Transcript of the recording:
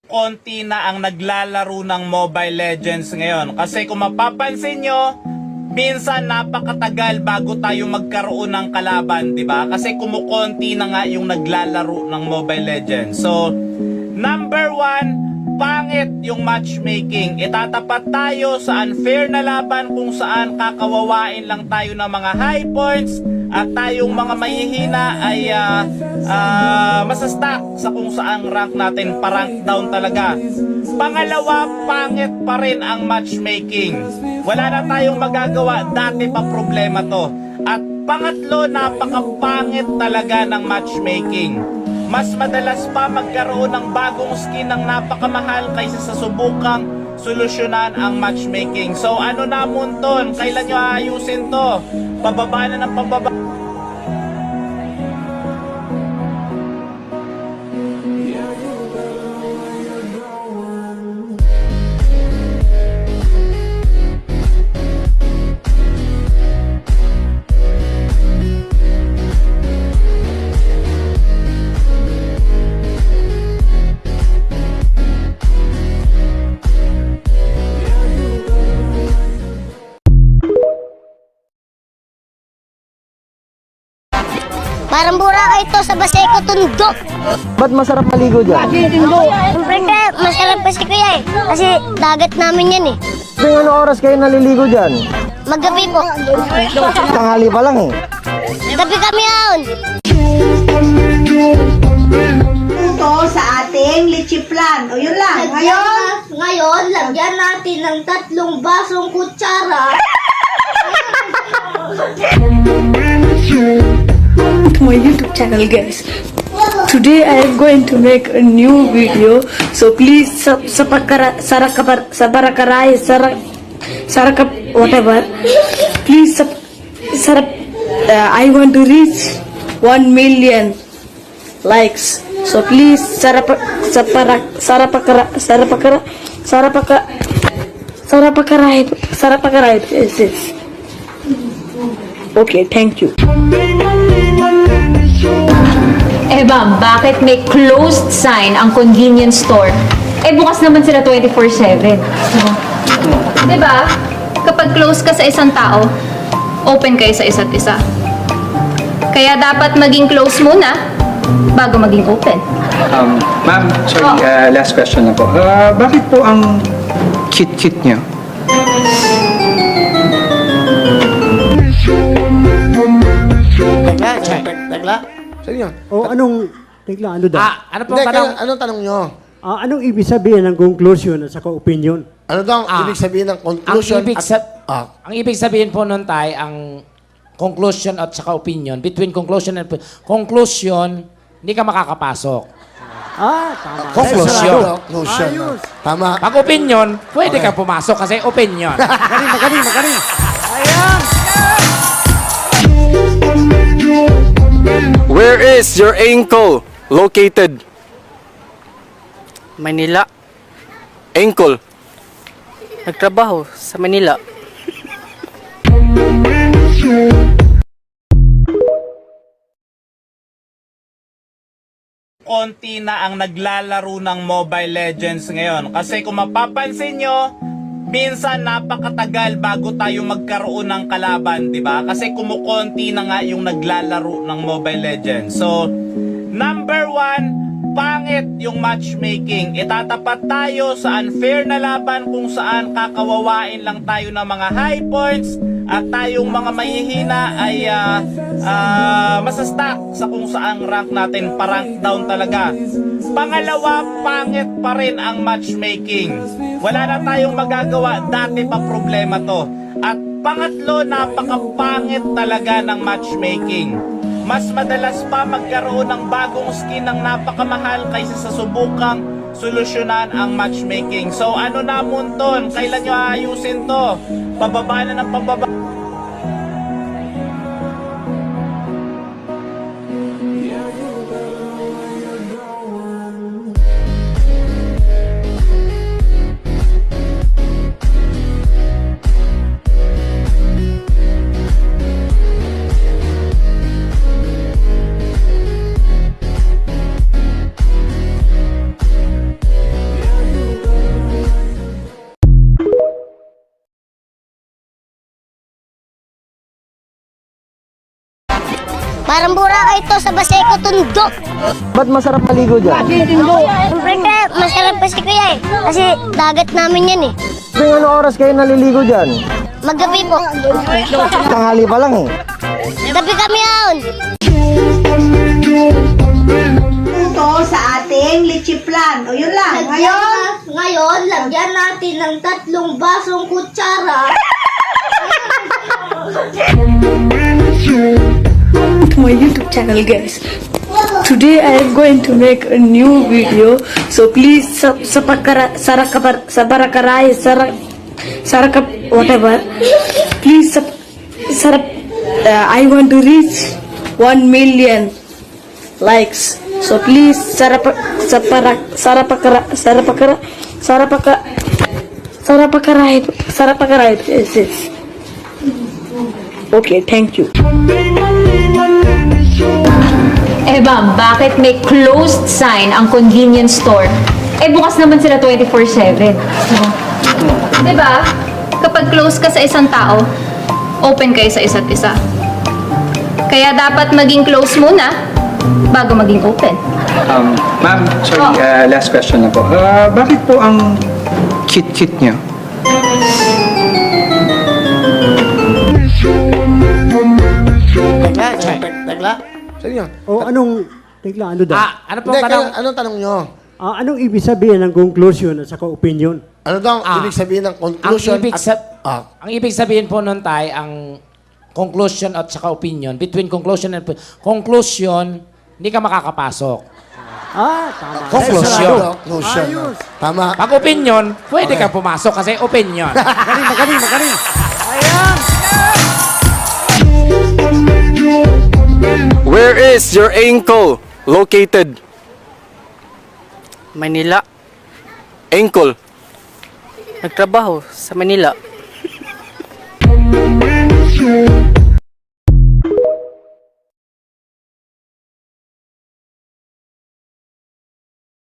konti na ang naglalaro ng Mobile Legends ngayon. Kasi kung mapapansin nyo, minsan napakatagal bago tayo magkaroon ng kalaban, di ba? Kasi kumukonti na nga yung naglalaro ng Mobile Legends. So, number 1, pangit yung matchmaking. Itatapat tayo sa unfair na laban kung saan kakawawain lang tayo ng mga high points at tayong mga mahihina ay masastack sa kung saang rank natin, pa-rank down talaga. Pangalawa, pangit pa rin ang matchmaking. Wala na tayong magagawa, dati pa problema to. At pangatlo, napakapangit talaga ng matchmaking. Mas madalas pa magkaroon ng bagong skin ng napakamahal kaysa sa subukang solusyonan ang matchmaking. So ano na Munton, kailan nyo ayusin to? Pababa na ng pababa. Parang bura ito sa Baseco Tundo. Ba't masarap maligo dyan? Siyempre masarap kasi kuya eh. Kasi dagat namin yan eh. Tuwing ano oras kayo naliligo dyan? Maggabi po. Tanghali pa lang eh. Gabi kami yun. Ito sa ating litchi plan. O yun lang. Ngayon, lagyan natin ng 3 basong kutsara. To my YouTube channel, guys. Today I am going to make a new video, so please whatever. Please I want to reach 1 million likes. So please Okay, thank you. Eh ma'am, bakit may closed sign ang convenience store? Eh bukas naman sila 24/7. Diba? Kapag close ka sa isang tao, open kayo sa isa't isa. Kaya dapat maging close muna bago maging open. Ma'am, sorry, last question na po. Bakit po ang cute-cute niyo? Tekla? Saan yun? O anong, tigla, ano daw? Ano po tanong? Anong tanong nyo? Anong ibig sabihin ng conclusion at saka opinion? Ano daw ang ibig sabihin ng conclusion? Ang ibig sabihin po nun tayo, ang conclusion at saka opinion, between conclusion and conclusion, hindi ka makakapasok. Tama. Conclusion. Conclusion. Tama. Pag opinion, pwede ka pumasok kasi opinion. Magaling. Where is your ankle located? Manila. Ankle. Nagtrabaho sa Manila. Konti na ang naglalaro ng Mobile Legends ngayon. Kasi kung mapapansin nyo, minsan napakatagal bago tayo magkaroon ng kalaban, di ba? Kasi kumukonti na nga yung naglalaro ng Mobile Legends. So, number 1, pangit yung matchmaking. Itatapat tayo sa unfair na laban kung saan kakawawain lang tayo ng mga high points at tayong mga mahihina ay masastack sa kung saang rank natin, pa-rank down talaga. Pangalawa, pangit pa rin ang matchmaking. Wala na tayong magagawa, dati pa problema to. At pangatlo, napakapangit talaga ng matchmaking. Mas madalas pa magkaroon ng bagong skin ng napakamahal kaysa sa subukang solusyonan ang matchmaking. So ano na Munton, kailan nyo ayusin to? Pababa na ng pababa. Parang Boracay ito sa Baseco Tundo. Ba't masarap maligo dyan? Siyempre kaya masarap pa si Kuya eh. Kasi dagat namin yan eh. Tuwing ano oras kayo naliligo dyan? Maggabi po. Tanghali pa lang eh. Gabi kami yun. Ito sa ating lichiplan. O yun lang. Ngayon, lagyan natin ng 3 basong kutsara. To my YouTube channel, guys. Today I am going to make a new video. So please whatever. Please I want to reach 1 million likes. So please sarapakarai. Yes. Okay, thank you. Eh ma'am, bakit may closed sign ang convenience store? Eh bukas naman sila 24/7. Di ba? Kapag close ka sa isang tao, open kayo sa isa't isa. Kaya dapat maging close muna bago maging open. Ma'am, sorry, last question na po. Bakit po ang cute-cute niyo? Tekla? Sa inyo? O anong, tigla, ano daw? Ano po Hindi, tanong? anong tanong nyo? Anong ibig sabihin ng conclusion at saka opinion? Ano daw ang ibig sabihin ng conclusion Ang ibig sabihin po nun tayo, ang conclusion at saka opinion, between conclusion and conclusion, hindi ka makakapasok. Tama. Conclusion. Conclusion. Tama. Pag opinion, pwede ka pumasok kasi opinion. Magaling. Where is your ankle located? Manila. Ankle. Nagtrabaho sa Manila.